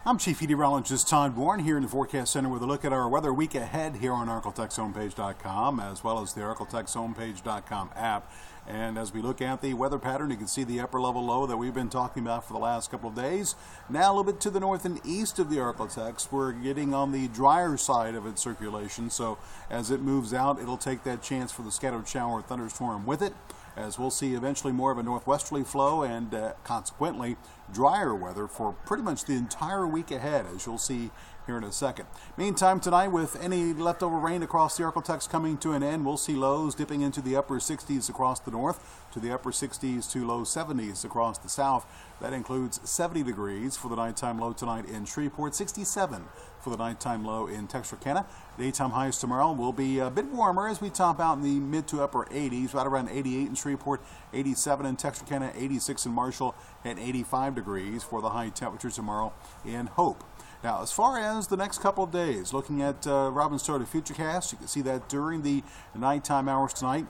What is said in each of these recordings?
I'm Chief Meteorologist Todd Bourne here in the Forecast Center with a look at our weather week ahead here on ArkleTexHomepage.com as well as the ArkleTexHomepage.com app. And as we look at the weather pattern, you can see the upper level low that we've been talking about for the last couple of days. Now a little bit to the north and east of the Arklatex, we're getting on the drier side of its circulation. So as it moves out, it'll take that chance for the scattered shower or thunderstorm with it, as we'll see eventually more of a northwesterly flow and consequently drier weather for pretty much the entire week ahead, as you'll see here in a second. Meantime, tonight, with any leftover rain across the Arklatex coming to an end, we'll see lows dipping into the upper 60s across the north, to the upper 60s to low 70s across the south. That includes 70 degrees for the nighttime low tonight in Shreveport, 67 for the nighttime low in Texarkana. Daytime highs tomorrow will be a bit warmer as we top out in the mid to upper 80s, right around 88 in Shreveport, 87 in Texarkana, 86 in Marshall, and 85 degrees for the high temperature tomorrow in Hope. Now, as far as the next couple of days, looking at Robin's Toyota Futurecast, you can see that during the nighttime hours tonight,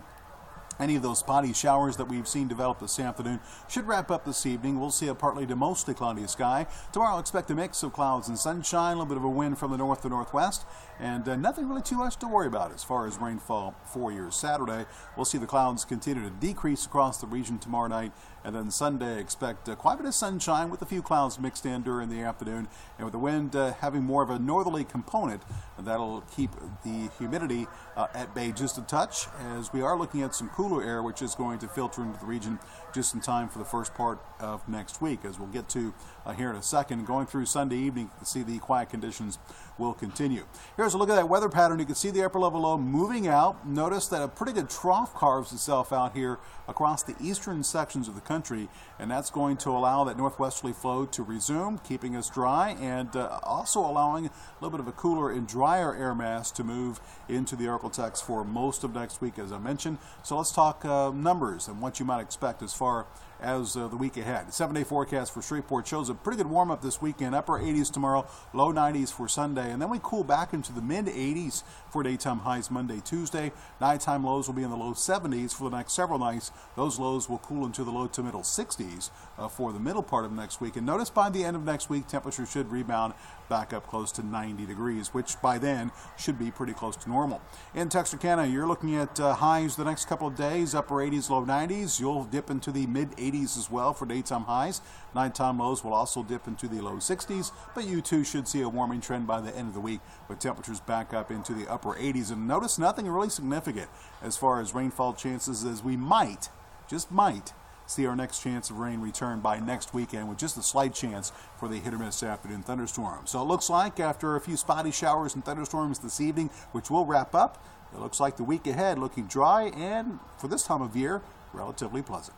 any of those spotty showers that we've seen develop this afternoon should wrap up this evening. We'll see a partly to mostly cloudy sky. Tomorrow, expect a mix of clouds and sunshine, a little bit of a wind from the north to northwest, and nothing really too much to worry about as far as rainfall for your Saturday. We'll see the clouds continue to decrease across the region tomorrow night, and then Sunday, expect quite a bit of sunshine with a few clouds mixed in during the afternoon, and with the wind having more of a northerly component, that'll keep the humidity at bay just a touch, as we are looking at some cooler air which is going to filter into the region just in time for the first part of next week, as we'll get to here in a second. Going through Sunday evening, you can see the quiet conditions will continue. Here's a look at that weather pattern. You can see the upper level low moving out. Notice that a pretty good trough carves itself out here across the eastern sections of the country, and that's going to allow that northwesterly flow to resume, keeping us dry, and also allowing a little bit of a cooler and drier air mass to move into the Arklatex for most of next week, as I mentioned. So let's talk numbers and what you might expect as far as the week ahead. The 7-day forecast for Shreveport shows a pretty good warm-up this weekend. Upper 80s tomorrow, low 90s for Sunday, and then we cool back into the mid-80s for daytime highs Monday, Tuesday. Nighttime lows will be in the low 70s for the next several nights. Those lows will cool into the low to middle 60s for the middle part of next week. And notice by the end of next week, temperatures should rebound back up close to 90 degrees, which by then should be pretty close to normal. In Texarkana, you're looking at highs the next couple of days, upper 80s, low 90s. You'll dip into the mid-80s as well for daytime highs. Nighttime lows will also dip into the low 60s, but you too should see a warming trend by the end of the week with temperatures back up into the upper 80s. And notice nothing really significant as far as rainfall chances, as we might, just might, see our next chance of rain return by next weekend, with just a slight chance for the hit or miss afternoon thunderstorm. So it looks like after a few spotty showers and thunderstorms this evening, which will wrap up, it looks like the week ahead looking dry and, for this time of year, relatively pleasant.